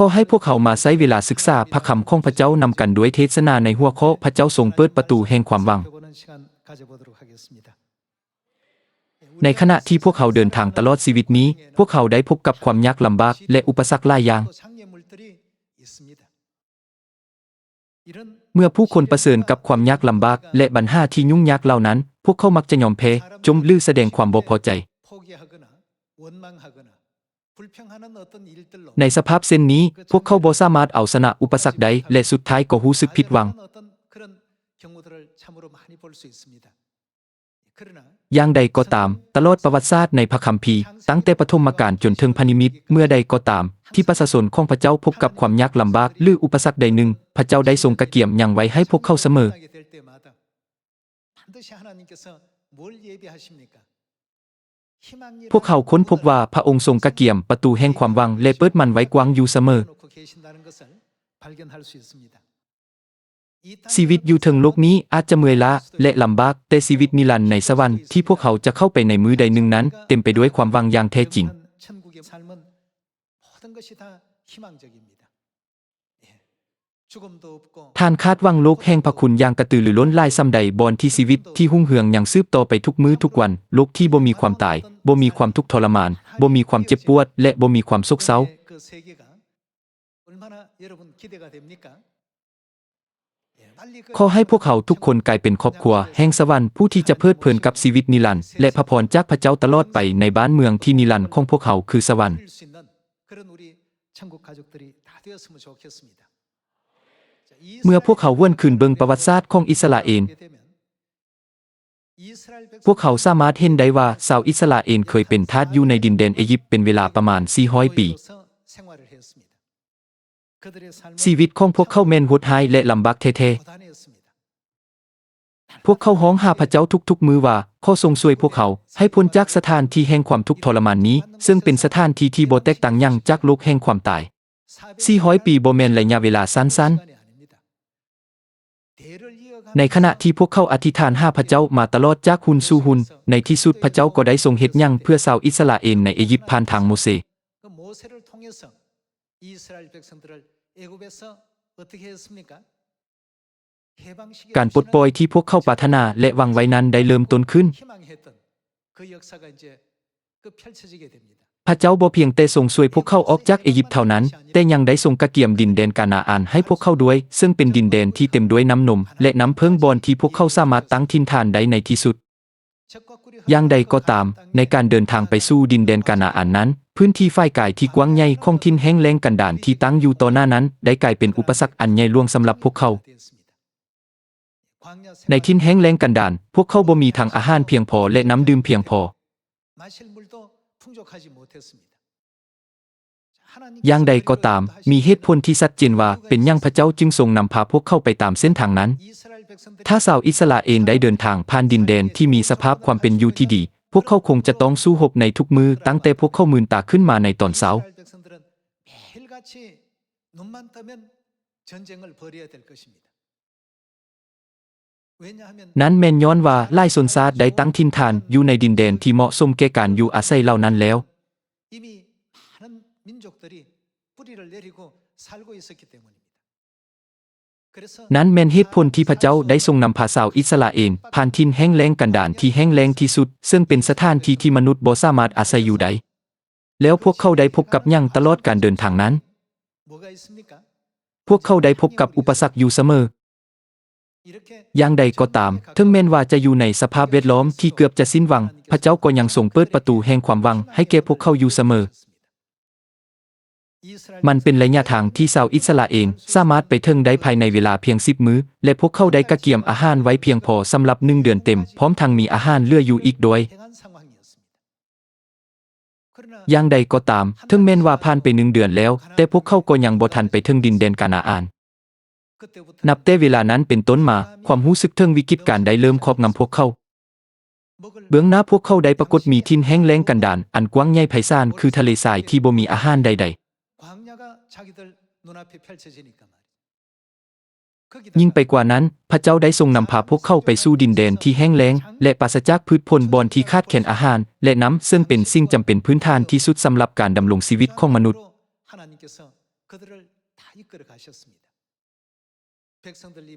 อให้พวกเขามาใช้เวลาศึกษาพระคำของพระเจ้านำกันด้วยเทศนาในหัวข้อพระเจ้าทรงเปิดประตูแห่งความหวังในขณะที่พวกเขาเดินทางตลอดชีวิตนี้พวกเขาได้พบกับความยากลำบากและอุปสรรคหลายอย่างเมื่อผู้คนประเสริญกับความยากลำบากและปัญหาที่ยุ่งยากเหล่านั้นพวกเขามักจะยอมแพ้จมลือแสดงความบ่พอใจในสภาพเช่นนี้พวกเขาบ่สามารถเอาชนะอุปสรรคใดและสุดท้ายก็รู้สึกผิดหวังอย่างใดก็ตามตลอดประวัติศาสตร์ในพระคัมภีร์ตั้งแต่ปฐมกาลจนถึงพระนิมิตเมื่อใดก็ตามที่ประชาชนของพระเจ้าพบกับความยากลำบากหรืออุปสรรคใดหนึ่งพระเจ้าได้ทรงกระเกียมยังไว้ให้พวกเขาเสมอพวกเขาค้นพบว่าพระองค์ทรงกระเกียมประตูแห่งความหวังและเปิดมันไว้กว้างอยู่เสมอชีวิตอยู่ถึงโลกนี้อาจจะเมื่อยล้าและลำบากแต่ชีวิตนิรันดร์ในสวรรค์ที่พวกเขาจะเข้าไปในมื้อใดหนึ่งนั้นเต็มไปด้วยความหวังอย่างแท้จริงท่านคาดหวังโลกแห่งพระคุณอย่างกระตือรือร้นหลายส่ำใดบอนที่ชีวิตที่หุ่งเหืองยังสืบต่อไปทุกมื้อทุกวันโลกที่บ่มีความตายบ่มีความทุกข์ทรมานบ่มีความเจ็บปวดและบ่มีความโศกเศร้าขอให้พวกเขาทุกคนกลายเป็นครอบครัวแห่งสวรรค์ผู้ที่จะเพลิดเพลินกับชีวิตนิรันดร์และพระพรจากพระเจ้าตลอดไปในบ้านเมืองที่นิรันดร์ของพวกเขาคือสวรรค์เมื่อพวกเขาวนคืนเบิงประวัติศาสตร์ของอิสราเอลพวกเขาสามารถเห็นได้ว่าชาวอิสราเอลเคยเป็นทาสอยู่ในดินแดนอียิปต์เป็นเวลาประมาณ400ปีชีวิตของพวกเขาแม่นโหดร้ายและลำบากแท้ๆพวกเขาฮ้องหาพระเจ้าทุกๆมื้อว่าขอทรงช่วยพวกเขาให้พ้นจากสถานที่แห่งความทุกข์ทรมานนี้ซึ่งเป็นสถานที่ที่บ่แตกต่างหยังจากโลกแห่งความตาย400ปีบ่แม่นระยะเวลาสั้นๆในขณะที่พวกเขาอธิษฐานหาพระเจ้ามาตลอดจากหุ่นสู่หุ่นในที่สุดพระเจ้าก็ได้ทรงเฮ็ดหยังเพื่อชาวอิสราเอลในอียิปต์ผ่านทางโมเสสการปลดปล่อยที่พวกเขาปรารถนาและหวังไว้นั้นได้เริ่มต้นขึ้นพระเจ้าบ่เพียงแต่ทรงช่วยพวกเขาออกจากอียิปต์เท่านั้นแต่ยังได้ทรงกระเกียมดินแดนกานาอันให้พวกเขาด้วยซึ่งเป็นดินแดนที่เต็มด้วยน้ำนมและน้ำเพิงบอนที่พวกเขาสามารถตั้งถิ่นฐานได้ในที่สุดอย่างใดก็ตามในการเดินทางไปสู่ดินแดนกานาอันนั้นพื้นที่ฝ่ายกายที่กว้างใหญ่ของถิ่นแห้งแล้งกันดารที่ตั้งอยู่ต่อหน้านั้นได้กลายเป็นอุปสรรคอันใหญ่หลวงสำหรับพวกเขาในถิ่นแห้งแล้งกันดารพวกเขาบ่มีทั้งอาหารเพียงพอและน้ำดื่มเพียงพออย่างใดก็ตามมีเหตุผลที่ชัดเจนว่าเป็นหยังพระเจ้าจึงทรงนำพาพวกเขาไปตามเส้นทางนั้นถ้าชาวอิสราเอลได้เดินทางผ่านดินแดนที่มีสภาพความเป็นอยู่ที่ดีพวกเขาคงจะต้องสู้รบในทุกมือตั้งแต่พวกเขามืนตาขึ้นมาในตอนเช้านั้นแม่นย้อนว่าหลายชนชาติได้ตั้งถิ่นฐานอยู่ในดินแดนที่เหมาะสมแก่การอยู่อาศัยเหล่านั้นแล้วนั้นแม่นเหตุผลที่พระเจ้าได้ทรงนำพาชาวอิสราเอลผ่านถิ่นแห้งแล้งกันดารที่แห้งแล้งที่สุดซึ่งเป็นสถานที่ที่มนุษย์บ่สามารถอาศัยอยู่ได้แล้วพวกเขาได้พบกับหยังตลอดการเดินทางนั้นพวกเขาได้พบกับอุปสรรคอยู่เสมออย่างใดก็ตามถึงแม้นว่าจะอยู่ในสภาพแวดล้อมที่เกือบจะสิ้นหวังพระเจ้าก็ยังทรงเปิดประตูแห่งความหวังให้แก่พวกเขาอยู่เสมอมันเป็นระยะทางที่ชาวอิสราเอลสามารถไปถึงได้ภายในเวลาเพียง10 มื้อและพวกเขาได้กระเกียมอาหารไว้เพียงพอสำหรับ1 เดือนเต็มพร้อมทั้งมีอาหารเหลืออยู่อีกด้วยอย่างใดก็ตามถึงแม้นว่าผ่านไป1 เดือนแล้วแต่พวกเขาก็ยังบ่ทันไปถึงดินแดนกานาอันนับแต่เวลานั้นเป็นต้นมาความรู้สึกถึงวิกฤตการณ์ได้เริ่มครอบงำพวกเขาเบื้องหน้าพวกเขาได้ปรากฏมีถิ่นแห้งแล้งกันดารอันกว้างใหญ่ไพศาลคือทะเลทรายที่บ่มีอาหารใดๆยิ่งไปกว่านั้นพระเจ้าได้ทรงนำพาพวกเขาไปสู่ดินแดนที่แห้งแล้งและปราศจากพืชผลบอนที่ขาดแคลนอาหารและน้ำซึ่งเป็นสิ่งจำเป็นพื้นฐานที่สุดสำหรับการดำรงชีวิตของมนุษย์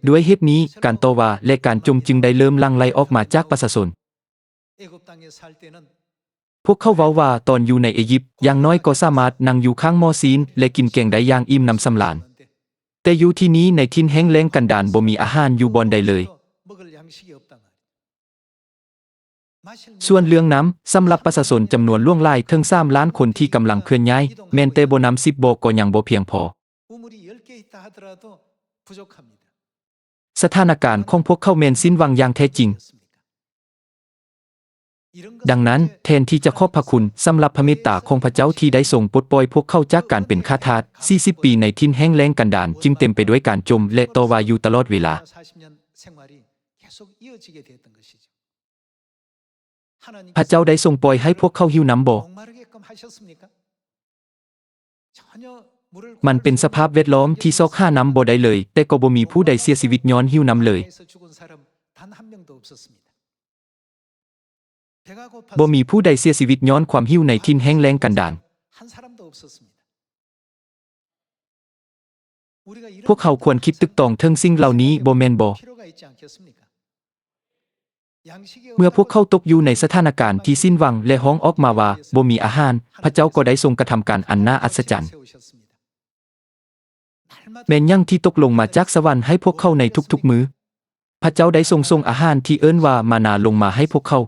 ด้วยเหตุนี้การต่อว่าและการโจมจึงได้เริ่มหลั่งไหลออกมาจากประชาชนพวกเขาเว้าว่าตอนอยู่ในอียิปต์อย่างน้อยก็สามารถนั่งอยู่ข้างหม้อซีนและกินแกงได้อย่างอิ่มน้ำสำราญแต่อยู่ที่นี้ในถิ่นแห้งแล้งกันดารบ่มีอาหารอยู่บ่อนใดเลยส่วนเรื่องน้ำสำหรับประชาชนจำนวนล่วงหลายถึง3 ล้านคนที่กำลังเคลื่อนย้ายแม้นแต่บ่น้ำ10บ่อก็ยังบ่เพียงพอสถานการณ์ของพวกเขาแม่นสิ้นหวังอย่างแท้จริงดังนั้นแทนที่จะขอบพระคุณสำหรับพระเมตตาของพระเจ้าที่ได้ทรงปลดปล่อยพวกเขาจากการเป็นข้าทาส40 ปีในถิ่นแห้งแล้งกันดารจึงเต็มไปด้วยการจมและต่อว่าอยู่ตลอดเวลาพระเจ้าได้ทรงปล่อยให้พวกเขาหิวน้ำบ่มันเป็นสภาพแวดล้อมที่ซอกหาน้ำบ่ได้เลยแต่ก็บ่มีผู้ใดเสียชีวิตย้อนหิวน้ำเลยบ่มีผู้ใดเสียชีวิตย้อนความหิวในถิ่นแห้งแล้งกันดารพวกเขาควรคิดตึกตองถึงสิ่งเหล่านี้บ่แม่นบ่เมื่อพวกเขาตกอยู่ในสถานการณ์ที่สิ้นหวังและร้องออกมาว่าบ่มีอาหารพระเจ้าก็ได้ทรงกระทำการอันน่าอัศจรรย์แม้นยังที่ตกลงมาจากสวรรค์ให้พวกเขาในทุกๆมื้อพระเจ้าได้ทรงส่งอาหารที่เอิ้นว่ามานาลงมาให้พวกเขา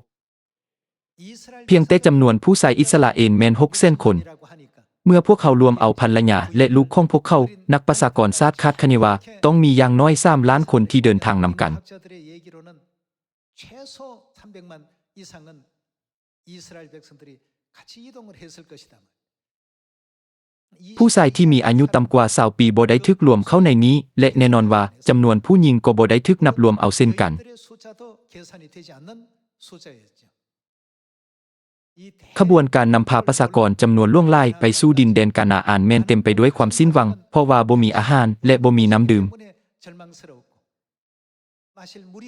เพียงแต่จำนวนผู้ชายอิสราเอลแม่น600,000 คนเมื่อพวกเขารวมเอาภรรยาและลูกของพวกเขานักประชากรศาสตร์คาดคะเนว่าต้องมีอย่างน้อย3 ล้านคนที่เดินทางนำกันผู้ชายที่มีอายุต่ำกว่า20 ปีบ่ได้ถูกรวมเข้าในนี้และแน่นอนว่าจำนวนผู้หญิงก็บ่ได้ถูกนับรวมเอาเช่นกันขบวนการนำพาประชากรจำนวนล่วงหลายไปสู่ดินแดนกานาอานแม้นเต็มไปด้วยความสิ้นหวังเพราะว่าบ่มีอาหารและบ่มีน้ำดื่ม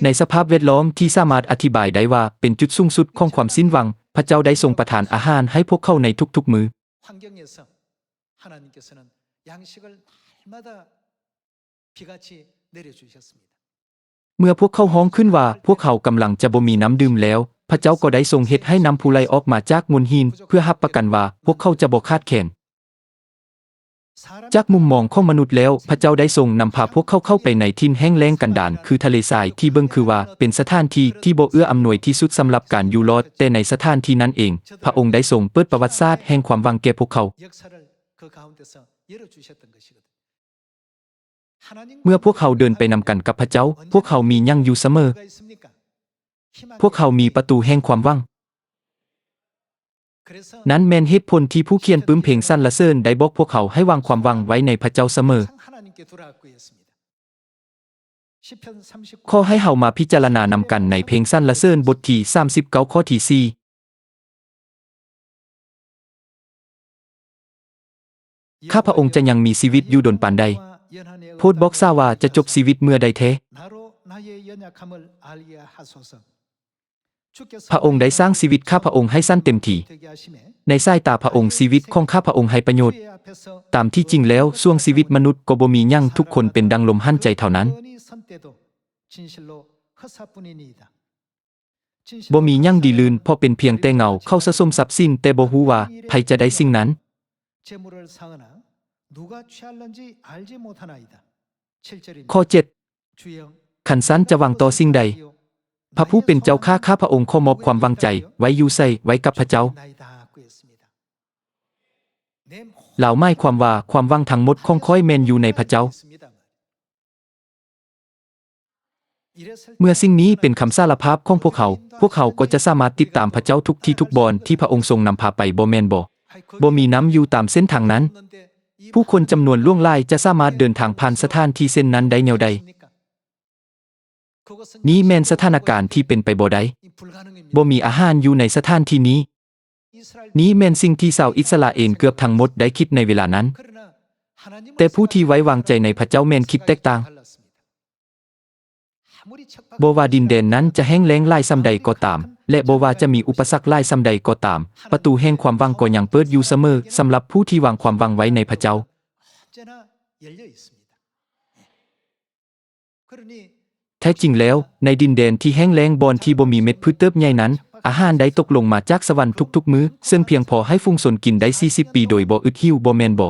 ในสภาพแวดล้อมที่สามารถอธิบายได้ว่าเป็นจุดสูงสุดของความสิ้นหวังพระเจ้าได้ทรงประทานอาหารให้พวกเขาในทุกๆมื้อเมื่อพวกเขาฮ้องขึ้นว่าพวกเขากำลังจะบ่มีน้ำดื่มแล้วพระเจ้าก็ได้ทรงเฮ็ดให้น้ำพุไหลออกมาจากมูลหินเพื่อรับประกันว่าพวกเขาจะบ่ขาดแคลนจากมุมมองของมนุษย์แล้วพระเจ้าได้ทรงนำพาพวกเขาเข้าไปในถิ่นแห้งแล้งกันดารคือทะเลทรายที่เบิ่งคือว่าเป็นสถานที่ที่บ่เอื้ออำนวยที่สุดสำหรับการอยู่รอดแต่ในสถานที่นั้นเองพระองค์ได้ทรงเปิดประวัติศาสตร์แห่งความหวังแก่พวกเขาเมื่อพวกเขาเดินไปนำกันกับพระเจ้าพวกเขามีหยังอยู่เสมอพวกเขามีประตูแห่งความหวังนั้นแม่นเหตุผลที่ผู้เขียนปื้มเพลงสรรเสริญได้บอกพวกเขาให้วางความหวังไว้ในพระเจ้าเสมอขอให้เฮามาพิจารณานำกันในเพลงสรรเสริญบทที่39ข้อที่4ข้าพระองค์จะยังมีชีวิตอยู่ดนปานใดโพดบอกซาว่าจะจบชีวิตเมื่อใดแท้พระองค์ได้สร้างชีวิตข้าพระองค์ให้สั้นเต็มที่ในสายตาพระองค์ชีวิตของข้าพระองค์ให้ประโยชน์ตามที่จริงแล้วช่วงชีวิตมนุษย์ก็บ่มีหยังทุกคนเป็นดังลมหั่นใจเท่านั้นบ่มีหยังดีลื่นเพราะเป็นเพียงแต่เงาเข้าสะสมทรัพย์สินแต่บ่ฮู้ว่าไผจะได้สิ่งนั้นข้อ 7 ขันสันจะหวังต่อสิ่งใดพระผู้เป็นเจ้าข้าพระองค์ขอมอบความวางใจไว้อยู่ใส่ไว้กับพระเจ้าเหล่าหมายความว่าความหวังทั้งหมดของข้อยแม่นอยู่ในพระเจ้าเมื่อสิ่งนี้เป็นคำสารภาพของพวกเขาก็จะสามารถติดตามพระเจ้าทุกที่ทุกบอนที่พระองค์ทรงนำพาไปบ่แม่นบ่มีน้ำอยู่ตามเส้นทางนั้นผู้คนจำนวนล่วงหลายจะสามารถเดินทางผ่านสถานที่เส้นนั้นได้แนวใดนี้แม่นสถานการณ์ที่เป็นไปบ่ได้บ่มีอาหารอยู่ในสถานที่นี้แม่นสิ่งที่ชาวอิสราเอลเกือบทั้งหมดได้คิดในเวลานั้นแต่ผู้ที่ไว้วางใจในพระเจ้าแม่นคิดแตกต่างบ่ว่าดินแดนนั้นจะแห้งแล้งหลายส่ำใดก็ตามและบ่ว่าจะมีอุปสรรคหลายส่ำใดก็ตามประตูแห่งความหวังก็ยังเปิดอยู่เสมอสำหรับผู้ที่วางความหวังไว้ในพระเจ้า แท้จริงแล้วในดินแดนที่แห้งแล้งบอนที่บ่มีเม็ดพืชเติบใหญ่นั้นอาหารได้ตกลงมาจากสวรรค์ทุกๆมื้อซึ่งเพียงพอให้ฟุ้งชนกินได้40ปีโดยบ่อึดหิวบ่แม่นบ่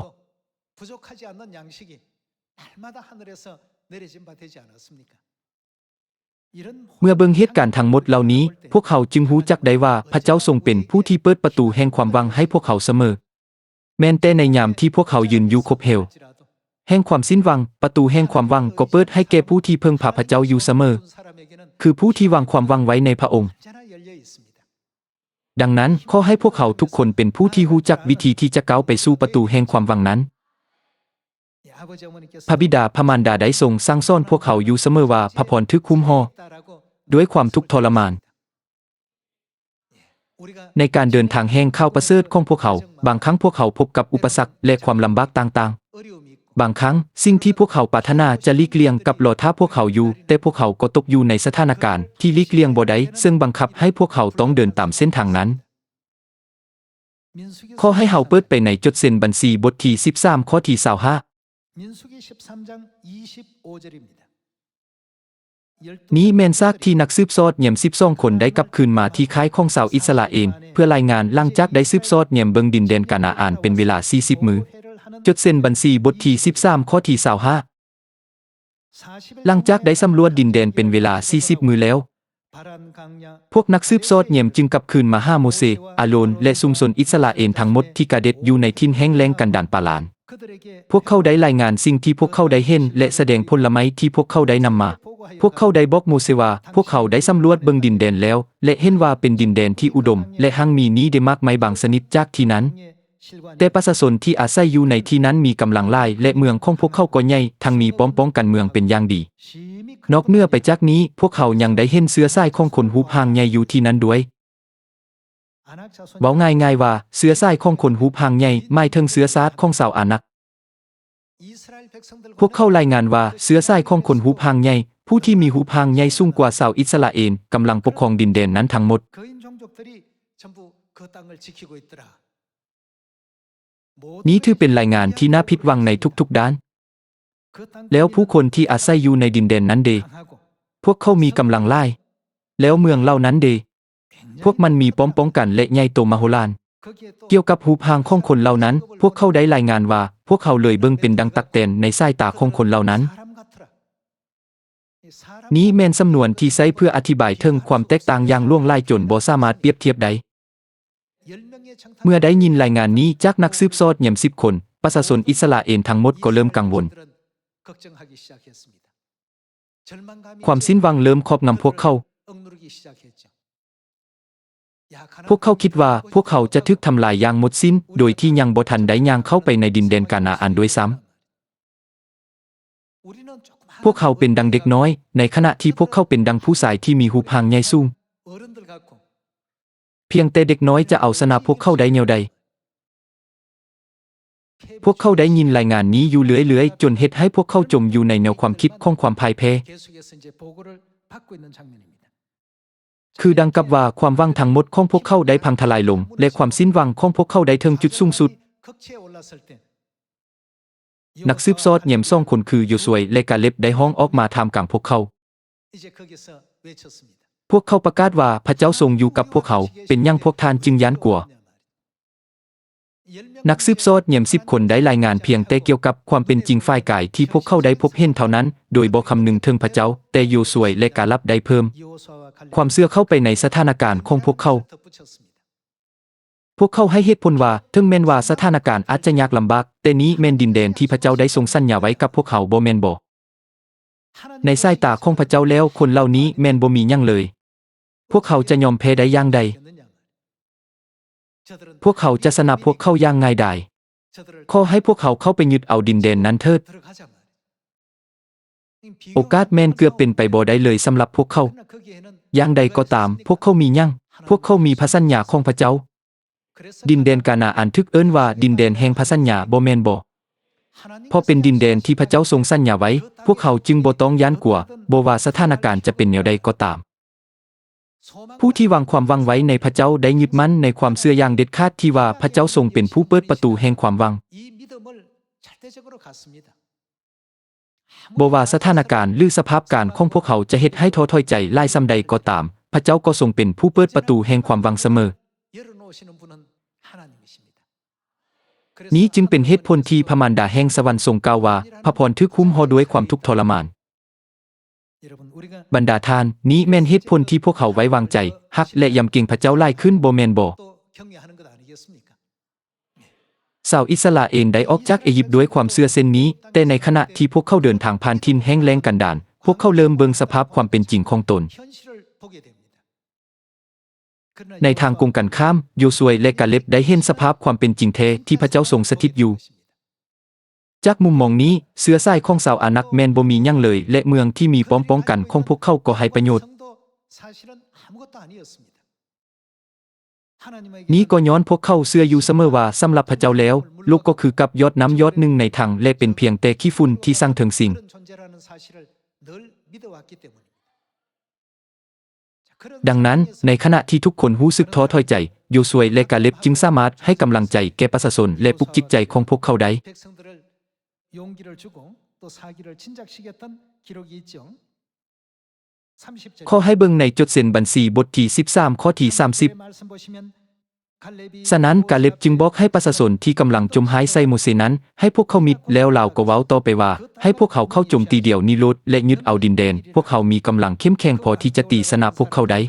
เมื่อเบิ่งเหตุการณ์ทั้งหมดเหล่านี้พวกเขาจึงรู้จักได้ว่าพระเจ้าทรงเป็นผู้ที่เปิดประตูแห่งความหวังให้พวกเขาเสมอแม้แต่ในยามที่พวกเขายืนอยู่คบเหวแห่งความสิ้นหวังประตูแห่งความหวังก็เปิดให้แก่ผู้ที่เพิ่งพาพระเจ้าอยู่เสมอคือผู้ที่วางความหวังไว้ในพระองค์ดังนั้นขอให้พวกเขาทุกคนเป็นผู้ที่รู้จักวิธีที่จะก้าวไปสู่ประตูแห่งความหวังนั้นพระบิดาพระมารดาได้ทรงสั่งสอนพวกเขาอยู่เสมอว่าพระพรทึกคุ้มห่อด้วยความทุกข์ทรมานในการเดินทางแห่งข้าวประเสริฐของพวกเขาบางครั้งพวกเขาพบกับอุปสรรคและความลำบากต่างๆบางครั้งสิ่งที่พวกเขาปรารถนาจะหลีกเลี่ยงกับรอท่าพวกเขาอยู่แต่พวกเขาก็ตกอยู่ในสถานการณ์ที่หลีกเลี่ยงบ่ได้ซึ่งบังคับให้พวกเขาต้องเดินตามเส้นทางนั้นขอให้เฮาเปิดไปในจดเส้นบัญชีบทที่13ข้อที่25นี้แม่นซากที่นักสืบสอดเยี่ยม12คนได้กลับคืนมาที่ค่ายของชาวอิสราเอลเพื่อรายงานหลังจากได้สืบสอดเยี่ยมเบิงดินแดนกานาอานเป็นเวลา40มื้อจดเส้นบัญชีบทที่13ข้อที่25หลังจากได้สำรวจดินแดนเป็นเวลา40มื้อแล้วพวกนักสืบสอดเยี่ยมจึงกลับคืนมาหาโมเสอาโรนและชุมชนอิสราเอลทั้งหมดที่กาเด็ดอยู่ในถิ่นแห้งแล้งกันดารปาลานพวกเขาได้รายงานสิ่งที่พวกเขาได้เห็นและแสดงผลไม้ที่พวกเขาได้นำมาพวกเขาได้บอกโมเสว่าพวกเขาได้สำรวจเบิงดินแดนแล้วและเห็นว่าเป็นดินแดนที่อุดมและหั่งมีนี้ได้มากมายบางชนิดจากที่นั้นแต่ประชาชนที่อาศัยอยู่ในที่นั้นมีกำลังหลายและเมืองของพวกเขาก็ใหญ่ทั้งมีป้องกันเมืองเป็นอย่างดีนอกเหนือไปจากนี้พวกเขายังได้เห็นเชื้อสายของคนฮูบหางใหญ่อยู่ที่นั้นด้วยเว้าง่ายๆว่าเชื้อสายของคนฮูบหางใหญ่หมายถึงเชื้อชาติของชาวอานักพวกเขารายงานว่าเชื้อสายของคนฮูบหางใหญ่ผู้ที่มีฮูบหางใหญ่สูงกว่าชาวอิสราเอลกำลังปกครองดินแดนนั้นทั้งหมดนี้ถือเป็นรายงานที่น่าผิดหวังในทุกๆด้านแล้วผู้คนที่อาศัยอยู่ในดินแดนนั้นเดพวกเขามีกำลังหลายแล้วเมืองเหล่านั้นเดพวกมันมีป้องกันและใหญ่โตมโหฬารเกี่ยวกับฮูบหางของคนเหล่านั้นพวกเขาได้รายงานว่าพวกเขาเลยเบิ่งเป็นดังตักแตนในสายตาของคนเหล่านั้นนี้แม่นสำนวนที่ใช้เพื่ออธิบายถึงความแตกต่างอย่างล่วงลายจนบ่สามารถเปรียบเทียบได้เมื่อได้ยินรายงานนี้จากนักสืบสอดเยี่ยม10คนประชาชนอิสราเอลทั้งหมดก็เริ่มกังวลความสิ้นหวังเริ่มครอบงำพวกเขาคิดว่าพวกเขาจะถูกทำลายอย่างหมดสิ้นโดยที่ยังบ่ทันได้ย่างเข้าไปในดินแดนกานาอันด้วยซ้ำพวกเขาเป็นดังเด็กน้อยในขณะที่พวกเขาเป็นดังผู้ชายที่มีหูพางใหญ่สูงเพียงแต่เด็กน้อยจะเอาชนะพวกเขาได้แนวใดพวกเขาได้ยินรายงานนี้อยู่เรื่อยๆจนเฮ็ดให้พวกเขาจมอยู่ในแนวความคิดของความพ่ายแพ้คือดังกับว่าความหวังทั้งหมดของพวกเขาได้พังทลายลงและความสิ้นหวังของพวกเขาได้ถึงจุดสูงสุดนักสืบสอดเยี่ยม2คนคือโยชัวและกาเลบได้ห้องออกมาท่ามกลางพวกเขาประกาศว่าพระเจ้าทรงอยู่กับพวกเขาเป็นอย่างพวกท่านจึงย้านกลัวนักสืบสอดเยี่ยม10คนได้รายงานเพียงแต่เกี่ยวกับความเป็นจริงฝ่ายกายที่พวกเขาได้พบเห็นเท่านั้นโดยบ่คำนึงถึงพระเจ้าแต่โยชัวและกาเลบได้เพิ่มความเชื่อเข้าไปในสถานการณ์ของพวกเขาให้เหตุผลว่าถึงแม้นว่าสถานการณ์อาจจะยากลำบากแต่นี้แม่นดินแดนที่พระเจ้าได้ทรงสัญญาไว้กับพวกเขาบ่แม่นบ่ในสายตาของพระเจ้าแล้วคนเหล่านี้แม่นบ่มีหยังเลยพวกเขาจะยอมแพ้ได้อย่างใดพวกเขาจะชนะพวกเขาอย่างง่ายดายขอให้พวกเขาเข้าไปยึดเอาดินแดนนั้นเถิดโอกาสแม่นเกือบเป็นไปบ่ได้เลยสำหรับพวกเขาอย่างใดก็ตามพวกเขามีหยังพวกเขามีพระสัญญาของพระเจ้าดินแดนกานาอันทึกเอิ้นว่าดินแดนแห่งพระสัญญาบ่แม่นบ่เพราะเป็นดินแดนที่พระเจ้าทรงสัญญาไว้พวกเขาจึงบ่ต้องย้านกลัวบ่ว่าสถานการณ์จะเป็นแนวใดก็ตามผู้ที่วางความหวังไว้ในพระเจ้าได้ยึดมั่นในความเชื่ออย่างเด็ดขาดที่ว่าพระเจ้าทรงเป็นผู้เปิดประตูแห่งความหวัง บ่ว่าสถานการณ์หรือสภาพการของพวกเขาจะเฮ็ดให้ท้อถอยใจหลายส่ำใดก็ตามพระเจ้าก็ทรงเป็นผู้เปิดประตูแห่งความหวังเสมอนี้จึงเป็นเหตุผลที่พระมารดาแห่งสวรรค์ทรงกล่าวว่าพระพรถูกคุ้มห่อด้วยความทุกข์ทรมานบรรดาทานนี้แม่นเหตุผลที่พวกเขาไว้วางใจฮักและยำเกรงพระเจ้าหลายขึ้นบ่แม่นบ่ชาวอิสราเอลได้ออกจากอียิปต์ด้วยความเชื่อเส้นนี้แต่ในขณะที่พวกเขาเดินทางผ่านถิ่นแห้งแล้งกันดารพวกเขาเริ่มเบิ่งสภาพความเป็นจริงของตนในทางกงกันข้ามโยซัวและกาเลบได้เห็นสภาพความเป็นจริงแท้ที่พระเจ้าทรงสถิตอยู่จากมุมมองนี้เสื้อสายของชาวอานักแม่นบ่มีหยังเลยและเมืองที่มีป้อมป้องกันของพวกเขาก็ให้ประโยชน์นี้ก็ย้อนพวกเขาเชื่ออยู่เสมอว่าสำหรับพระเจ้าแล้วโลกก็คือกับยอดน้ำยอดหนึ่งในถังและเป็นเพียงแต่ขี้ฝุ่นที่สร้างถึงสิ่งดังนั้นในขณะที่ทุกคนรู้สึกท้อถอยใจโยซัวและกาเลบจึงสามารถให้กำลังใจแก่ประชาชนและปลุกจิตใจของพวกเขาได้ขอให้เบิ่งในจดเส้นบัญชีบทที่13ข้อที่30ฉะนั้นกาเลบจึงบอกให้ประชาชนที่กำลังจมหายใส่โมเสนั้นให้พวกเขามิดแล้วลาวก็เว้าต่อไปว่าให้พวกเขาเข้าโจมตีเดี่ยวนี้โลดและยึดเอาดินแดนพวกเขามีกำลังเข้มแข็งพอที่จะตีชนะพวกเขาได้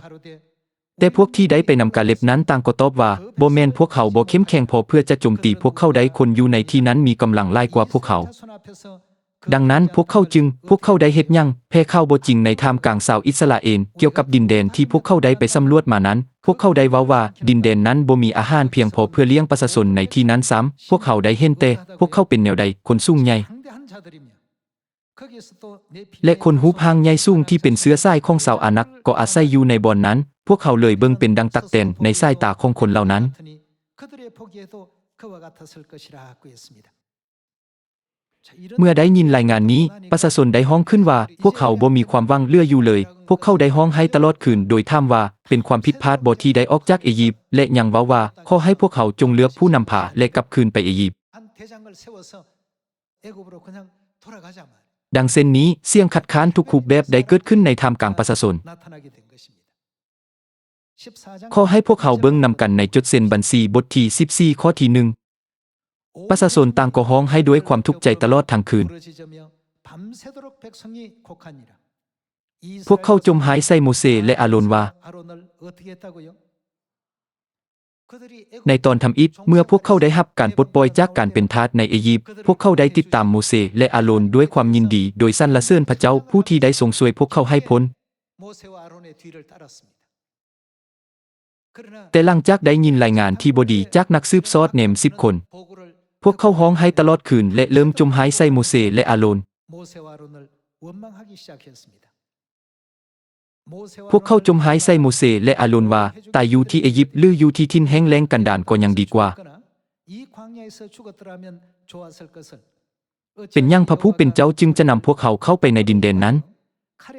แต่พวกที่ได้ไปนำกาเลบนั้นต่างก็ตอบว่าบ่แม่นพวกเขาบ่เข้มแข็งพอเพื่อจะโจมตีพวกเขาได้คนอยู่ในที่นั้นมีกำลังหลายกว่าพวกเขาดังนั้นพวกเขาได้เฮ็ดหยังแพ้ข้าวบ่จริงในท่ามกลางชาวอิสราเอลเกี่ยวกับดินแดนที่พวกเขาได้ไปสำรวจมานั้นพวกเขาได้เว้าว่าดินแดนนั้นบ่มีอาหารเพียงพอเพื่อเลี้ยงประชาชนในที่นั้นซ้ำพวกเขาได้เห็นแต่พวกเขาเป็นแนวใดคนสูงใหญ่และคนรูปร่างใหญ่สูงที่เป็นเชื้อสายของชาวอานักก็อาศัยอยู่ในบ่อนนั้นพวกเขาเลยเบิ่งเป็นดังตักแตนในสายตาของคนเหล่านั้นเมื่อได้ยินรายงานนี้ประชาชนได้ฮ้องขึ้นว่าพวกเขาบ่มีความหวังเหลืออยู่เลยพวกเขาได้ฮ้องให้ตลอดคืนโดยถามว่าเป็นความผิดพลาดบ่ที่ได้ออกจากอียิปต์และยังเว้าว่าขอให้พวกเขาจงเลือกผู้นำพาและกลับคืนไปอียิปต์ดังเช่นนี้เสียงคัดค้านทุกรูปแบบได้เกิดขึ้นในท่ามกลางประชาชนขอให้พวกเขาเบิ่งนำกันในจดเส้นบัญชีบทที่14ข้อที่1ประชาชนต่างก็ฮ้องให้ด้วยความทุกข์ใจตลอดทั้งคืนพวกเขาจมหายใส่โมเสและอาโรนว่าในตอนทำอิฐเมื่อพวกเขาได้รับการปลดปล่อยจากการเป็นทาสในอียิปต์พวกเขาได้ติดตามโมเสและอาโรนด้วยความยินดีโดยสรรเสริญพระเจ้าผู้ที่ได้ทรงช่วยพวกเขาให้พ้นแต่หลังจากได้ยินรายงานที่บ่ดีจากนักสืบสวน10 คนพวกเขาฮ้องให้ตลอดคืนและเริ่มจมหายใส่โมเสและอาโรนพวกเขาจมหายใส่โมเสและอาโรนว่าตายอยู่ที่อียิปต์หรืออยู่ที่ถิ่นแห้งแล้งกันดารก็ยังดีกว่าเป็นหยังพระผู้เป็นเจ้าจึงจะนำพวกเขาเข้าไปในดินแดนนั้น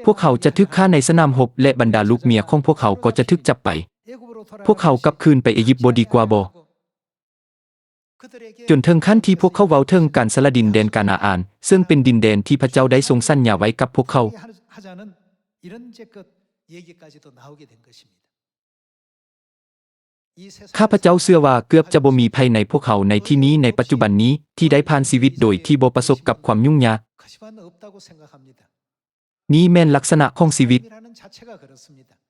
พวกเขาจะถูกฆ่าในสนามรบและบรรดาลูกเมียของพวกเขาก็จะถูกจับไปพวกเขากลับคืนไปอียิปต์บ่ดีกว่าบ่จนถึงขั้นที่พวกเขาเว้าถึงการสละดินแดนกานาอานซึ่งเป็นดินแดนที่พระเจ้าได้ทรงสัญญาไว้กับพวกเขาข้าพเจ้าเชื่อว่าเกือบจะบ่มีภัยในพวกเขาในที่นี้ในปัจจุบันนี้ที่ได้ผ่านชีวิตโดยที่บ่ประสบกับความยุ่งยากนี้แม่นลักษณะของชีวิต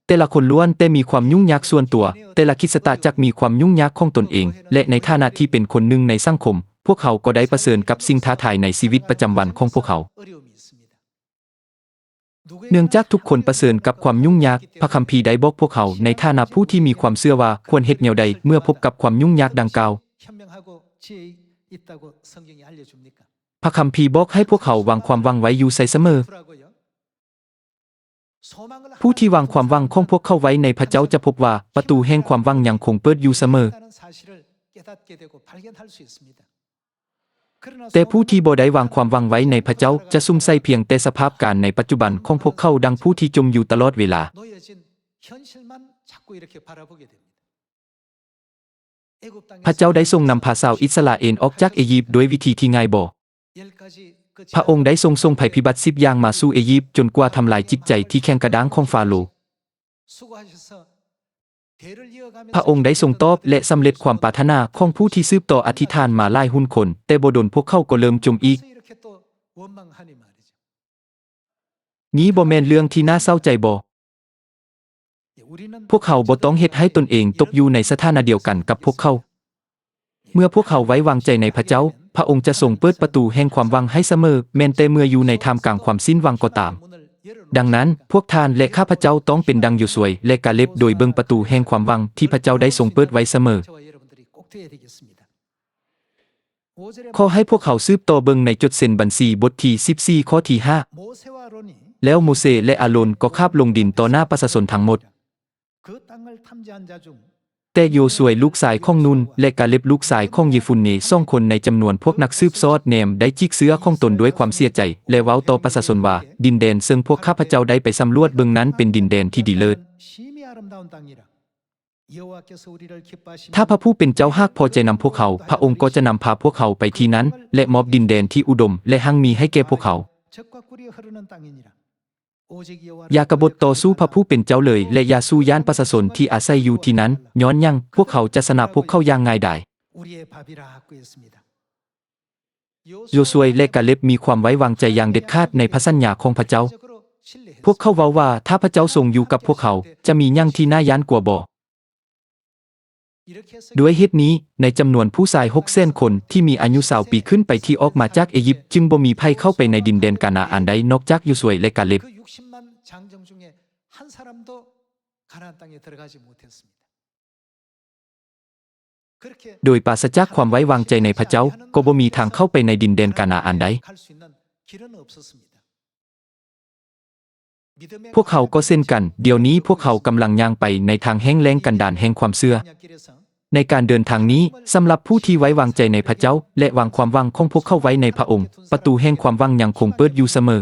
แต่ละคนล้วนแต่มีความยุ่งยากส่วนตัวแต่ละคริสตจักรมีความยุ่งยากของตนเองและในฐานะที่เป็นคนหนึ่งในสังคมพวกเขาก็ได้เผชิญกับสิ่งท้าทายในชีวิตประจำวันของพวกเขาเนื่องจากทุกคนเผชิญกับความยุ่งยากพระคัมภีร์ได้บอกพวกเขาในฐานะผู้ที่มีความเชื่อว่าควรเฮ็ดแนวใดเมื่อพบกับความยุ่งยากดังกล่าวพระคัมภีร์บอกให้พวกเขาวางความหวังไว้อยู่เสมอผู้ที่วางความหวังของพวกเขาไว้ในพระเจ้าจะพบว่าประตูแห่งความหวังยังคงเปิดอยู่เสมอแต่ผู้ที่บ่ได้วางความหวังไว้ในพระเจ้าจะซุ่มใส่เพียงแต่สภาพการในปัจจุบันของพวกเขาดังผู้ที่จมอยู่ตลอดเวลาพระเจ้าได้ทรงนำพาชาวอิสราเอลออกจากอียิปต์ด้วยวิธีที่ง่ายบ่ พระองค์ได้ทรงส่งภัยพิบัติ10อย่างมาสู่อียิปต์จนกว่าทำลายจิตใจที่แข็งกระด้างของฟาโรห์พระองค์ได้ทรงตอบและสำเร็จความปรารถนาของผู้ที่สืบต่ออธิษฐานมาหลายหุ้นคนแต่บ่ดลพวกเขาก็เริ่มจมอีกนี้บ่แม่นเรื่องที่น่าเศร้าใจบ่พวกเขาบ่ต้องเฮ็ดให้ตนเองตกอยู่ในสถานะเดียวกันกับพวกเขาเมื่อพวกเขาไว้วางใจในพระเจ้าพระองค์จะทรงเปิดประตูแห่งความหวังให้เสมอแม้แต่เมื่ออยู่ในท่ามกลางความสิ้นหวังก็ตามดังนั้นพวกท่านและข้าพเจ้าต้องเป็นดังโยชัวและกาเลบโดยเบิ่งประตูแห่งความหวังที่พระเจ้าได้ทรงเปิดไว้เสมอขอให้พวกเขาสืบต่อเบิ่งในจดเส้นบัญชีบทที่14ข้อที่5แล้วโมเสสและอาโรนก็คาบลงดินต่อหน้าประชาชนทั้งหมดแต่โยชัวลูกชายของนูนและกาเลบลูกชายของเยฟุนเน2คนในจำนวนพวกนักสืบซอดแนมได้จิกเสื้อของตนด้วยความเสียใจและเว้าต่อประชาชนว่าดินแดนซึ่งพวกข้าพเจ้าได้ไปสำรวจเบิ่งนั้นเป็นดินแดนที่ดีเลิศถ้าพระผู้เป็นเจ้าหากพอใจนำพวกเขาพระองค์ก็จะนำพาพวกเขาไปที่นั้นและมอบดินแดนที่อุดมและหั่งมีให้แก่พวกเขาอย่ากบฏต่อสู้พระผู้เป็นเจ้าเลยและอย่าสู้ย่านประชาชนที่อาศัยอยู่ที่นั้นย้อนยังพวกเขาจะชนะพวกเขาอย่างง่ายดายโยชัวและกาเลบมีความไว้วางใจอย่างเด็ดขาดในพระสัญญาของพระเจ้าพวกเขาเว้าว่าถ้าพระเจ้าทรงอยู่กับพวกเขาจะมีหยังที่น่าย้านกว่าบ่ด้วยเหตุนี้ในจำนวนผู้ชาย600,000 คนที่มีอายุ20 ปีขึ้นไปที่ออกมาจากอียิปต์จึงบ่มีไผเข้าไปในดินแดนกานาอันใดนอกจากโยชัวและกาเลบโดยปราศจากความไว้วางใจในพระเจ้าก็บ่มีทางเข้าไปในดินแดนกานาอันใดพวกเขาก็เช่นกันเดี๋ยวนี้พวกเขากำลังย่างไปในทางแห้งแล้งกันดารแห่งความเชื่อในการเดินทางนี้สำหรับผู้ที่ไว้วางใจในพระเจ้าและวางความหวังของพวกเขาไว้ในพระองค์ประตูแห่งความหวังยังคงเปิดอยู่เสมอ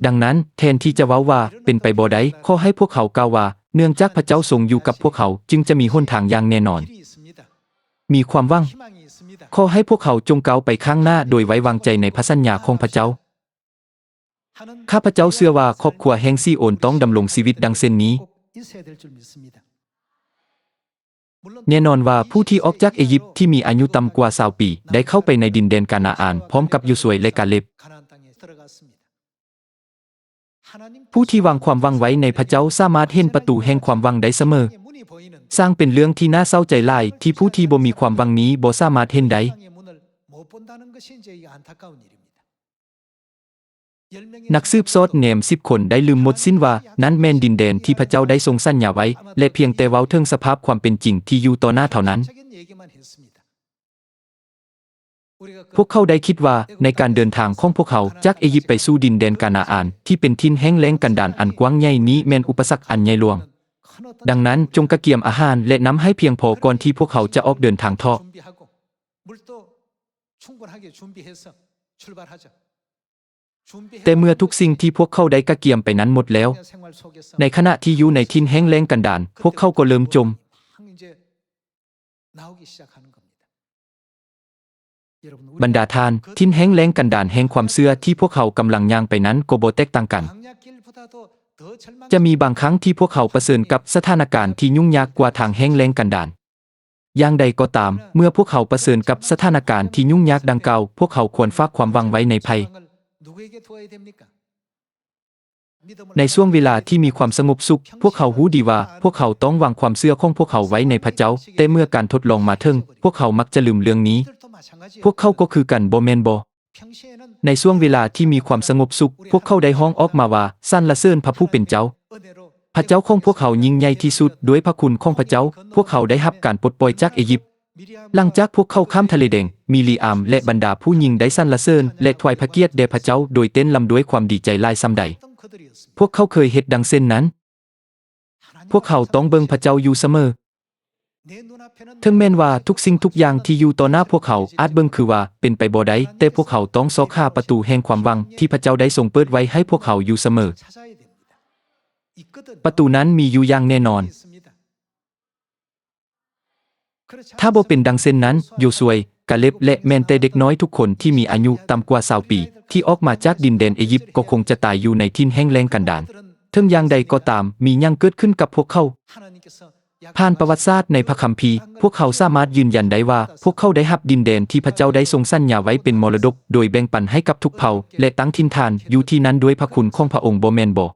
ดังนั้นแทนที่จะเว้าว่าเป็นไปบ่ได้ขอให้พวกเขากล่าวว่าเนื่องจากพระเจ้าทรงอยู่กับพวกเขาจึงจะมีหนทางอย่างแน่นอนมีความหวังขอให้พวกเขาจงก้าวไปข้างหน้าโดยไว้วางใจในพระสัญญาของพระเจ้าข้าพเจ้าเชื่อว่าครอบครัวแห่งซีโอนต้องดำรงชีวิตดังเช่นนี้แน่นอนว่าผู้ที่ออกจากอียิปต์ที่มีอายุต่ำกว่า20 ปีได้เข้าไปในดินแดนกานาอันพร้อมกับโยชัวและกาเลบผู้ที่วางความหวังไว้ในพระเจ้าสามารถเห็นประตูแห่งความหวังได้เสมอสร้างเป็นเรื่องที่น่าเศร้าใจหลายที่ผู้ที่บ่มีความหวังนี้บ่สามารถเห็นได้นักสืบซอดแนม10 คนได้ลืมหมดสิ้นว่านั้นแม่นดินแดนที่พระเจ้าได้ทรงสัญญาไว้และเพียงแต่เว้าถึงสภาพความเป็นจริงที่อยู่ต่อหน้าเท่านั้นพวกเขาได้คิดว่าในการเดินทางของพวกเขาจากอียิปต์ไปสู่ดินแดนกานาอันที่เป็นทิ่นแห้งแล้งกันดารอันกว้างใหญ่นี้แม่นอุปสรรคอันใหญ่หลวงดังนั้นจงกระเกียมอาหารและน้ำให้เพียงพอก่อนที่พวกเขาจะออกเดินทางเถาะแต่เมื่อทุกสิ่งที่พวกเขาได้กระเกียมไปนั้นหมดแล้วในขณะที่อยู่ในทิ่นแห้งแล้งกันดารพวกเขาก็เริ่มจมบรรดาทานทิ่นแห้งแล้งกันดารแห่งความเชื่อที่พวกเขากำลังย่างไปนั้นก็บ่แตกต่างกันจะมีบางครั้งที่พวกเขาเผชิญกับสถานการณ์ที่ยุ่งยากกว่าทางแห้งแล้งกันดารอย่างใดก็ตามเมื่อพวกเขาเผชิญกับสถานการณ์ที่ยุ่งยากดังกล่าวพวกเขาควรฝากความหวังไว้ในภัยในช่วงเวลาที่มีความสงบสุขพวกเขารู้ดีว่าพวกเขาต้องวางความเชื่อของพวกเขาไว้ในพระเจ้าแต่เมื่อการทดลองมาถึงพวกเขามักจะลืมเรื่องนี้พวกเขาก็คือกันบ่แม่นบ่ในช่วงเวลาที่มีความสงบสุขพวกเขาได้ฮ้องออกมาว่าสรรเสริญพระผู้เป็นเจ้าพระเจ้าของพวกเขายิ่งใหญ่ที่สุดด้วยพระคุณของพระเจ้าพวกเขาได้รับการปลดปล่อยจากอียิปต์หลังจากพวกเขาข้ามทะเลแดงมิริอัมและบรรดาผู้หญิงได้สรรเสริญและถวายพระเกียรติแด่พระเจ้าโดยเต้นรำด้วยความดีใจหลายส่ำใดพวกเขาเคยเฮ็ดดังเช่นนั้นพวกเขาต้องเบิ่งพระเจ้าอยู่เสมอถึงแม้นว่าทุกสิ่งทุกอย่างที่อยู่ต่อหน้าพวกเขาอาจเบิ่งคือว่าเป็นไปบ่ได้แต่พวกเขาต้องซอกหาประตูแห่งความหวังที่พระเจ้าได้ทรงเปิดไว้ให้พวกเขาอยู่เสมอประตูนั้นมีอยู่อย่างแน่นอน ถ้าบ่เป็นดังเช่นนั้นโยซัวกาเลบและแม้แต่เด็กน้อยทุกคนที่มีอายุต่ำกว่า20ปีที่ออกมาจากดินแดนอียิปต์ก็คงจะตายอยู่ในทิ่นแห้งแล้งกันดารถึงอย่างใดก็ตามมีหยังเกิดขึ้นกับพวกเขาผ่านประวัติศาสตร์ในพระคัมภีร์พวกเขาสามารถยืนยันได้ว่าพวกเขาได้รับดินแดนที่พระเจ้าได้ทรงสัญญาไว้เป็นมรดกโดยแบ่งปันให้กับทุกเผ่าและตั้งถิ่นฐานอยู่ที่นั้นด้วยพระคุณของพระองค์บ่แม่นบ่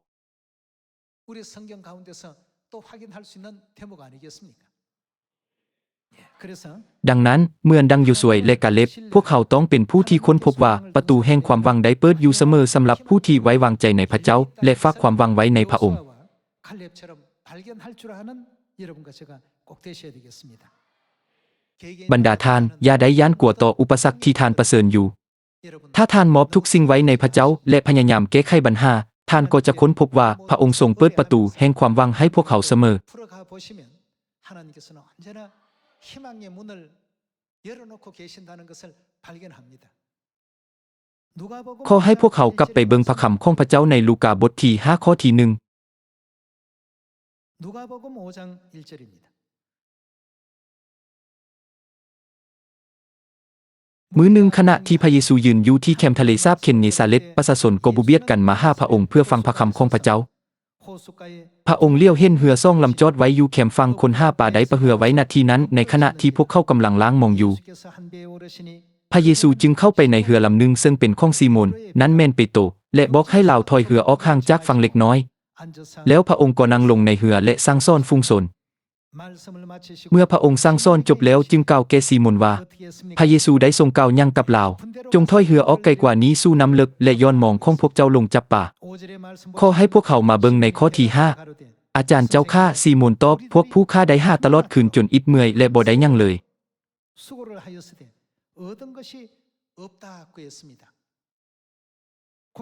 ดังนั้นเมื่อดังโยซัวและกาเลบพวกเขาต้องเป็นผู้ที่ค้นพบว่าประตูแห่งความหวังได้เปิดอยู่เสมอสำหรับผู้ที่ไว้วางใจในพระเจ้าและฝากความหวังไว้ในพระองค์บรรดาท่านอย่าได้ย้านกลัวต่ออุปสรรคที่ท่านประเสริญอยู่ถ้าท่านมอบทุกสิ่งไว้ในพระเจ้าและพยายามแก้ไขปัญหาท่านก็จะค้นพบว่าพระองค์ทรงเปิดประตูแห่งความหวังให้พวกเขาเสมอขอให้พวกเขากลับไปเบิ่งพระคำของพระเจ้าในลูกาบทที่5ข้อที่1มื้อหนึ่งขณะที่พระเยซูยืนอยู่ที่แคมป์ทะเลสาบเคนเนซาเร็ตประชาชนก็บุเบียดกันมาหาพระองค์เพื่อฟังพระคำของพระเจ้าพระองค์เลี้ยวเห็นเรือซ่องลำจอดไว้อยู่แคมป์ฟังคนหาปลาได้ประเหือไว้ณที่นั้นในขณะที่พวกเขากำลังล้างมองอยู่พระเยซูจึงเข้าไปในเรือลำหนึ่งซึ่งเป็นของซีโมนนั้นแม่นเปโตรและบอกให้เหล่าถอยเรือออกห่างจากฝั่งเล็กน้อยแล้วพระองค์ก็นั่งลงในเรือและสั่งสอนฝูงชนเมื่อพระองค์สั่งสอนจบแล้วจึงกล่าวแก่ซีโมนว่าพระเยซูได้ทรงกล่าวยังกับเราจงถอยเรือออกไกลกว่านี้สู่น้ำลึกและย้อนมองของพวกเจ้าลงจับปลาขอให้พวกเขามาเบิ่งในข้อที่5อาจารย์เจ้าข้าซีโมนตอบพวกผู้ข้าได้หาตลอดคืนจนอิดเมื่อยและบ่ได้หยังเลย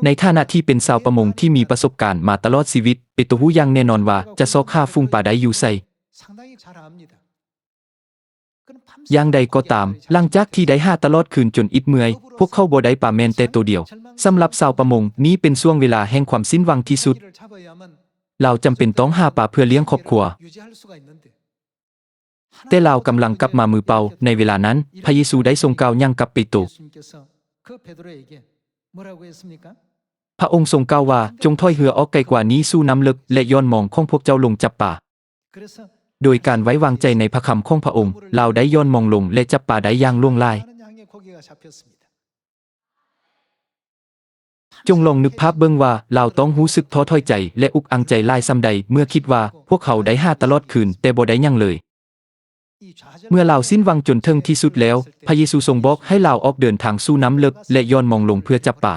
ในฐานะที่เป็นชาวประมงที่มีประสบการณ์มาตลอดชีวิตเปโตรรู้อย่างแน่นอนว่าจะซอกหาฝูงปลาได้อยู่ไสอย่างใดก็ตามหลังจากที่ได้หาตลอดคืนจนอิดเมื่อยพวกเขาบ่ได้ปลาแม่นแต่ตัวเดียวสำหรับชาวประมงนี้เป็นช่วงเวลาแห่งความสิ้นหวังที่สุดเราจำเป็นต้องหาปลาเพื่อเลี้ยงครอบครัวแต่เรากำลังกลับมามือเปล่าในเวลานั้นพระเยซูได้ทรงกล่าวยังกับเปโตรพระองค์ทรงกล่าวว่าจงถอยเรือออกไกลกว่านี้สู่น้ำลึกและย้อนมองของพวกเจ้าลงจับปลาโดยการไว้วางใจในพระคำของพระองค์เราได้ย้อนมองลงและจับปลาได้อย่างล่วงลายจงลองนึกภาพเบิ่งว่าเราต้องรู้สึกท้อถอยใจและอุกอังใจหลายส่ำใดเมื่อคิดว่าพวกเขาได้หาตลอดคืนแต่บ่ได้หยังเลยเมื่อเราสิ้นหวังจนถึงที่สุดแล้วพระเยซูทรงบอกให้เราออกเดินทางสู่น้ำลึกและย้อนมองลงเพื่อจับปลา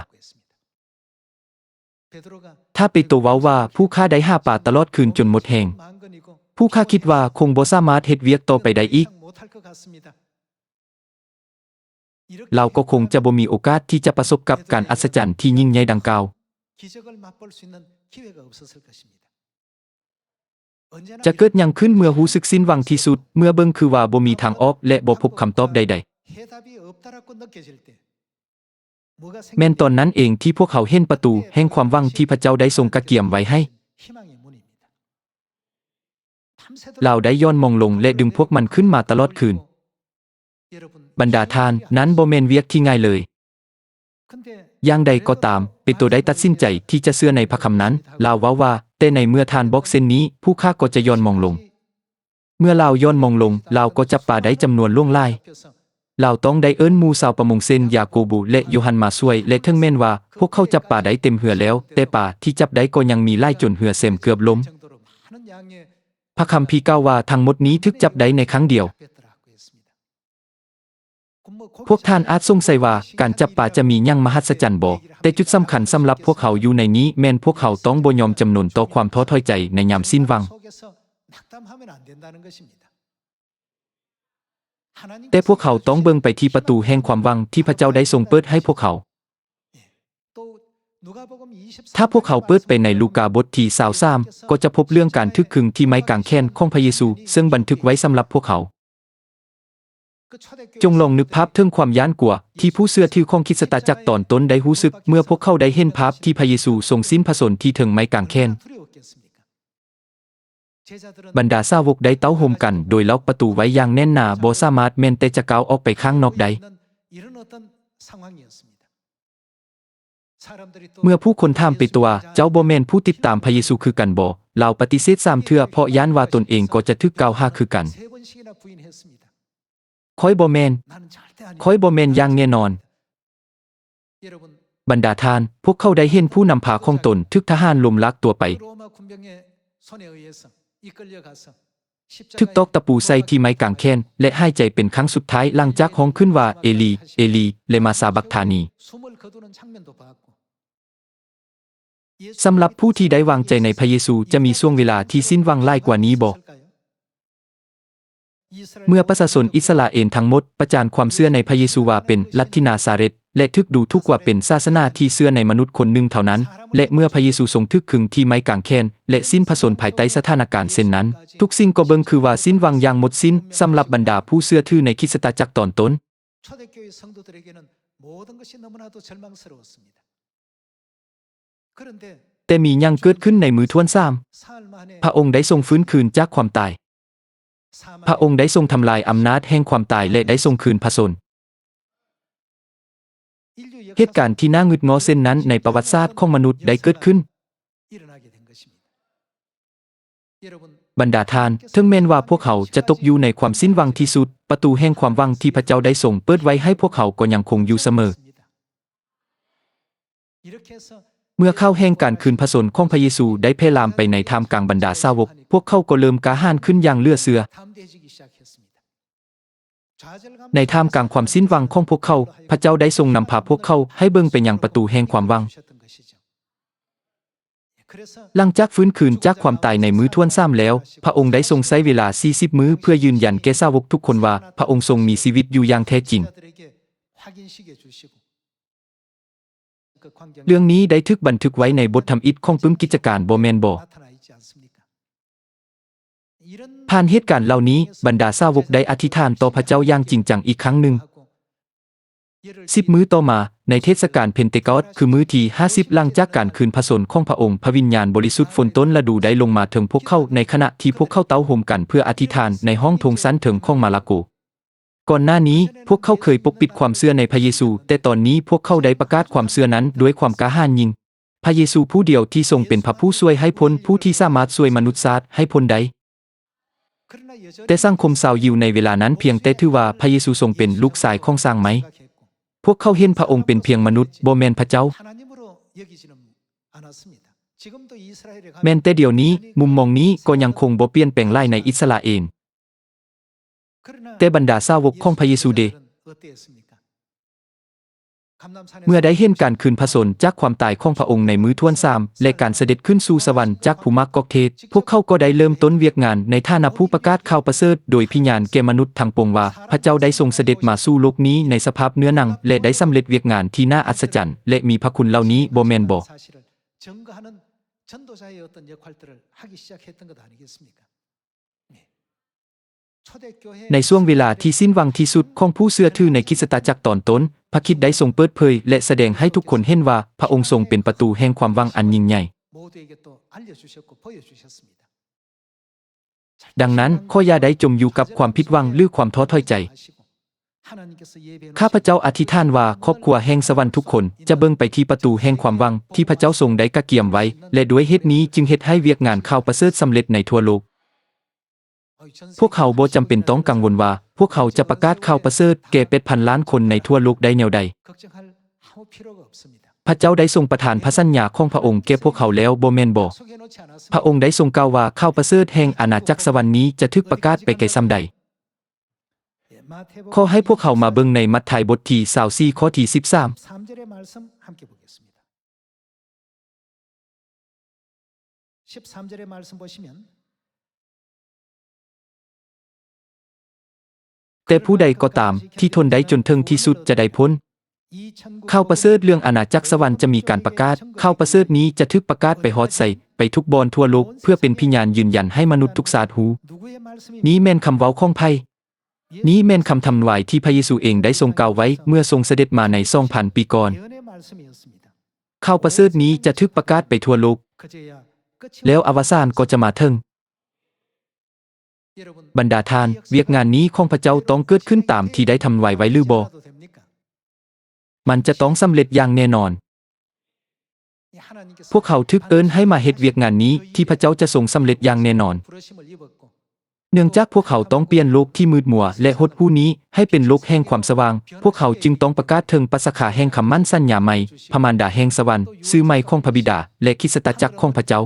ถ้าเปโตรเว้าว่าผู้ข้าได้หาปลาตลอดคืนจนหมดแรงผู้ข้าคิดว่าคงบ่สามารถเฮ็ดเวียกต่อไปได้อีกเราก็คงจะบ่มีโอกาสที่จะประสบกับการอัศจรรย์ที่ยิ่งใหญ่ดังกล่าวจะเกิดหยังขึ้นเมื่อรู้สึกสิ้นหวังที่สุดเมื่อเบิ่งคือว่าบ่มีทางออกและบ่พบคำตอบใดๆแม่นตอนนั้นเองที่พวกเขาเห็นประตูแห่งความหวังที่พระเจ้าได้ทรงกะเกียมไว้ให้เราได้ย้อนมองลงและดึงพวกมันขึ้นมาตลอดคืนบรรดาทานนั้นบ่แม่นเวียกที่ง่ายเลยอย่างใดก็ตามเปโตรได้ตัดสินใจที่จะเชื่อในพระคำนั้นเราว่าแต่ในเมื่อทานบอกเส้นนี้ผู้ข้าก็จะย้อนมองลงเมื่อเราย้อนมองลงเราก็จับปลาได้จำนวนล่วงหลายเราต้องได้เอิ้นหมู่ชาวประมงเส้นยาโกบูและโยฮันมาช่วยและถึงแม้นว่าพวกเขาจับปลาได้เต็มเหือแล้วแต่ปลาที่จับได้ก็ยังมีหลายจนเหือเต็มเกือบล้มพระคัมภีร์กล่าวว่าทั้งหมดนี้ถูกจับได้ในครั้งเดียวพวกท่านอาจสงสัยว่าการจับปลาจะมีหยังมหัศจรรย์บ่แต่จุดสำคัญสำหรับพวกเขาอยู่ในนี้แม้นพวกเขาต้องบ่ยอมจำนนต่อความท้อถอยใจในยามสิ้นหวังแต่พวกเขาต้องเบิ่งไปที่ประตูแห่งความหวังที่พระเจ้าได้ทรงเปิดให้พวกเขาถ้าพวกเขาเปิดไปในลูกาบทที่23ก็จะพบเรื่องการทึกขึงที่ไม้กางแขนของพระเยซูซึ่งบันทึกไว้สำหรับพวกเขาจงลองนึกภาพถึงความย้านกลัวที่ผู้เชื่อถือของคริสตจักรตอนต้นได้รู้สึกเมื่อพวกเขาได้เห็นภาพที่พระเยซูทรงสิ้นพระชนม์ที่ถึงไม้กางแขน บรรดาสาวกได้เต้าโฮมกันโดยล็อกประตูไว้อย่างแน่นหนาบ่สามารถแม้นแต่จะก้าวออกไปข้างนอกได้เมื่อผู้คนถามไปตัวเจ้าบ่แม่นผู้ติดตามพระเยซูคือกันบ่เหล่าปฏิเสธ3เทื่อเพราะย้านว่าตนเองก็จะถูกกล่าวหาคือกันข้อยบ่แม่นอย่างแน่นอนบรรดาทานพวกเขาได้เห็นผู้นำพาของตนถูกทหารล้มลักตัวไปถูกตอกตะปูใส่ที่ไม้กางแขนและหายใจเป็นครั้งสุดท้ายหลังจากฮ้องขึ้นว่าเอลีเอลีเลมาซาบักธานีสำหรับผู้ที่ได้วางใจในพระเยซูจะมีช่วงเวลาที่สิ้นหวังหลายกว่านี้บ่เมื่อประชาชนอิสราเอลทั้งหมดประจานความเชื่อในพระเยซูว่าเป็นลัทธินาซาเรตและทึกดูทุกว่าเป็นศาสนาที่เชื่อในมนุษย์คนหนึ่งเท่านั้นและเมื่อพระเยซูทรงทึกขึงที่ไม้กางแขนและสิ้นพระชนม์ภายใต้สถานการณ์เช่นนั้นทุกสิ่งก็เบิ่งคือว่าสิ้นหวังอย่างหมดสิ้นสำหรับบรรดาผู้เชื่อถือในคริสตจักรตอนต้นแต่มียังเกิดขึ้นในมือทวน3พระองค์ได้ทรงฟื้นคืนจากความตายพระองค์ได้ทรงทำลายอำนาจแห่งความตายและได้ทรงคืนพระชนม์เหตุการณ์ที่น่าหงุดหงิดเช่นนั้นในประวัติศาสตร์ของมนุษย์ได้เกิดขึ้นบรรดาทานถึงแม้นว่าพวกเขาจะตกอยู่ในความสิ้นหวังที่สุดประตูแห่งความหวังที่พระเจ้าได้ทรงเปิดไว้ให้พวกเขาก็ยังคงอยู่เสมอเมื่อเข้าแห่งการคืนพระชนม์ของพระเยซูได้แพร่ลามไปในท่ามกลางบรรดาสาวกพวกเขาก็เริ่มกล้าหาญขึ้นอย่างเหลือเชื่อในท่ามกลางความสิ้นหวังของพวกเขาพระเจ้าได้ทรงนำพาพวกเขาให้เบิ่งไปยังประตูแห่งความหวังหลังจากฟื้นคืนจากความตายในมื้อทวน3แล้วพระองค์ได้ทรงใช้เวลา40มื้อเพื่อยืนยันแก่สาวกทุกคนว่าพระองค์ทรงมีชีวิตอยู่อย่างแท้จริงเรื่องนี้ได้ถูกบันทึกไว้ในบทธรรมอิฐของปึ้มกิจการบ่แม่นบ่ผ่านเหตุการณ์เหล่านี้บรรดาสาวกได้อธิษฐานต่อพระเจ้าอย่างจริงจังอีกครั้งหนึ่ง10มื้อต่อมาในเทศกาลเพนเทคอสต์คือมื้อที่50หลังจากการคืนพระชนม์ของพระองค์พระวิญญาณบริสุทธิ์ฝนต้นฤดูได้ลงมาถึงพวกเขาในขณะที่พวกเขาเต้าโฮมกันเพื่ออธิษฐานในห้องโถงชั้นถึงของมาระโกก่อนหน้านี้พวกเขาเคยปกปิดความเชื่อในพระเยซูแต่ตอนนี้พวกเขาได้ประกาศความเชื่อนั้นด้วยความกล้าหาญยิ่งพระเยซูผู้เดียวที่ทรงเป็นพระผู้ช่วยให้พ้นผู้ที่สามารถช่วยมนุษย์ชาติให้พ้นได้แต่สังคมชาวยิวในเวลานั้นเพียงแต่ถือว่าพระเยซูทรงเป็นลูกชายของสร้างไหมพวกเขาเห็นพระองค์เป็นเพียงมนุษย์บ่แม่นพระเจ้าแม้แต่เดี๋ยวนี้มุมมองนี้ก็ยังคงบ่เปลี่ยนแปลงหลายในอิสราเอลแต่บรรดาสาวกของพระเยซูเดเมื่อได้เห็นการคืนพระชนม์จากความตายของพระองค์ในมื้อทวน3และการเสด็จขึ้นสู่สวรรค์จากภูมิกอกเทศพวกเขาก็ได้เริ่มต้นเวียกงานในฐานะผู้ประกาศข่าวประเสริฐโดยพิญาณแก่มนุษย์ทั้งปวงว่าพระเจ้าได้ทรงเสด็จมาสู่โลกนี้ในสภาพเนื้อหนังและได้สำเร็จเวียกงานที่น่าอัศจรรย์และมีพระคุณเหล่านี้บ่แม่นบ่ในช่วงเวลาที่สิ้นหวังที่สุดของผู้เชื่อถือในคริสตจักรตอนต้นพระคริสต์ได้ทรงเปิดเผยและแสดงให้ทุกคนเห็นว่าพระองค์ทรงเป็นประตูแห่งความหวังอันยิ่งใหญ่ดังนั้นขออย่าได้จมอยู่กับความผิดหวังหรือความท้อถอยใจข้าพเจ้าอธิษฐานว่าครอบครัวแห่งสวรรค์ทุกคนจะเบิ่งไปที่ประตูแห่งความหวังที่พระเจ้าทรงได้กะเกียมไว้และด้วยเหตุนี้จึงเฮ็ดให้เวียกงานข่าวประเสริฐสำเร็จในทั่วโลกพวกเขาบ่จำเป็นต้องกังวลว่าพวกเขาจะประกาศข่าวประเสริฐแก่เป็ดพันล้านคนในทั่วโลกได้แนวใดพระเจ้าได้ทรงประทานพระสัญญาของพระองค์แก่พวกเขาแล้วบ่แม่นบ่พระองค์ได้ทรงกล่าวว่าข่าวประเสริฐแห่งอาณาจักรสวรรค์นี้จะถูกประกาศไปไกลส่ำใดขอให้พวกเขามาเบิ่งในมัทธิวบทที่24ข้อที่13แต่ผู้ใดก็ตามที่ทนได้จนถึงที่สุดจะได้พ้นข่าวประเสริฐเรื่องอาณาจักรสวรรค์จะมีการประกาศข่าวประเสริฐนี้จะถูกประกาศไปฮอดใส่ไปทุกบอนทั่วโลกเพื่อเป็นพยานยืนยันให้มนุษย์ทุกชาติรู้นี้แม่นคำเว้าของไผนี้แม่นคำทำนายที่พระเยซูเองได้ทรงกล่าวไว้เมื่อทรงเสด็จมาใน2,000 ปีก่อนข่าวประเสริฐนี้จะถูกประกาศไปทั่วโลกแล้วอวสานก็จะมาถึง บรรดาทานเวียกงานนี้ของพระเจ้าต้องเกิดขึ้นตามที่ได้ทำไว้หรือบ่มันจะต้องสำเร็จอย่างแน่นอนพวกเขาทึกเอิ้นให้มาเฮ็ดเวียกงานนี้ที่พระเจ้าจะทรงสำเร็จอย่างแน่นอนเนื่องจากพวกเขาต้องเปลี่ยนโลกที่มืดมัวและหดหู่นี้ให้เป็นโลกแห่งความสว่างพวกเขาจึงต้องประกาศถึงปัสกาแห่งคำมั่นสัญญาใหม่พระมารดาแห่งสวรรค์ชื่อใหม่ของพระบิดาและคริสตจักรของพระเจ้า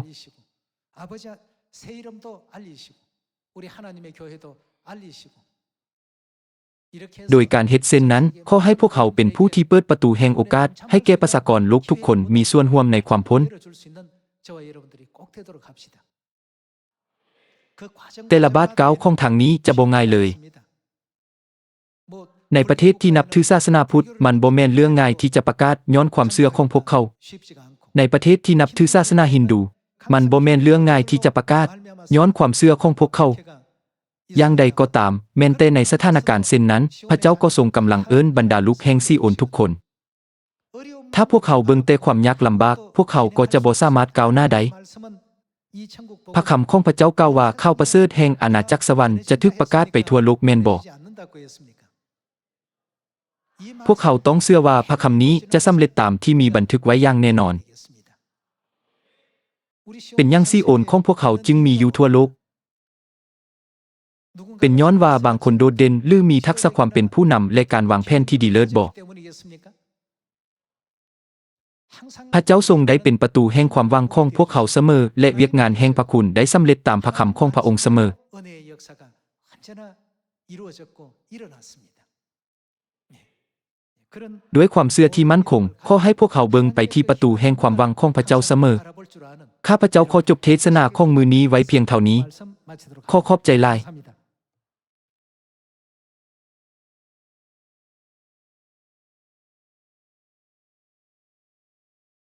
โดยการเฮ็ดเช่นนั้นขอให้พวกเขาเป็นผู้ที่เปิดประตูแห่งโอกาสให้แก่ประชากรโลกทุกคนมีส่วนร่วมในความพ้นแต่ละบาทก้าวของทางนี้จะบ่ง่ายเลยในประเทศที่นับถือศาสนาพุทธมันบ่แม่นเรื่องง่ายที่จะประกาศย้อนความเชื่อของพวกเขาในประเทศที่นับถือศาสนาฮินดูมันบ่แม่นเรื่องง่ายที่จะประกาศย้อนความเชื่อของพวกเขาอย่างใดก็ตามแม้แต่ในสถานการณ์เช่นนั้นพระเจ้าก็ทรงกำลังเอิ้นบรรดาลูกแห่งซีโอนทุกคนถ้าพวกเขาเบิ่งแต่ความยากลำบากพวกเขาก็จะบ่สามารถก้าวหน้าได้พระคำของพระเจ้ากล่าวว่าข่าวประเสริฐแห่งอาณาจักรสวรรค์จะถูกประกาศไปทั่วโลกแม่นบ่พวกเขาต้องเชื่อว่าพระคำนี้จะสำเร็จตามที่มีบันทึกไว้อย่างแน่นอนเป็นอย่างซีโอนของพวกเขาจึงมีอยู่ทั่วโลกเป็นย้อนว่าบางคนโดดเด่นหรือมีทักษะความเป็นผู้นำและการวางแผนที่ดีเลิศบ่พระเจ้าทรงได้เป็นประตูแห่งความหวังของพวกเขาเสมอและเวียกงานแห่งพระคุณได้สำเร็จตามพระคำของพระองค์เสมอด้วยความเชื่อที่มั่นคงขอให้พวกเขาเบิ่งไปที่ประตูแห่งความหวังของพระเจ้าเสมอข้าพเจ้าขอจบเทศนาของมื้อนี้ไว้เพียงเท่านี้ขอขอบใจหลาย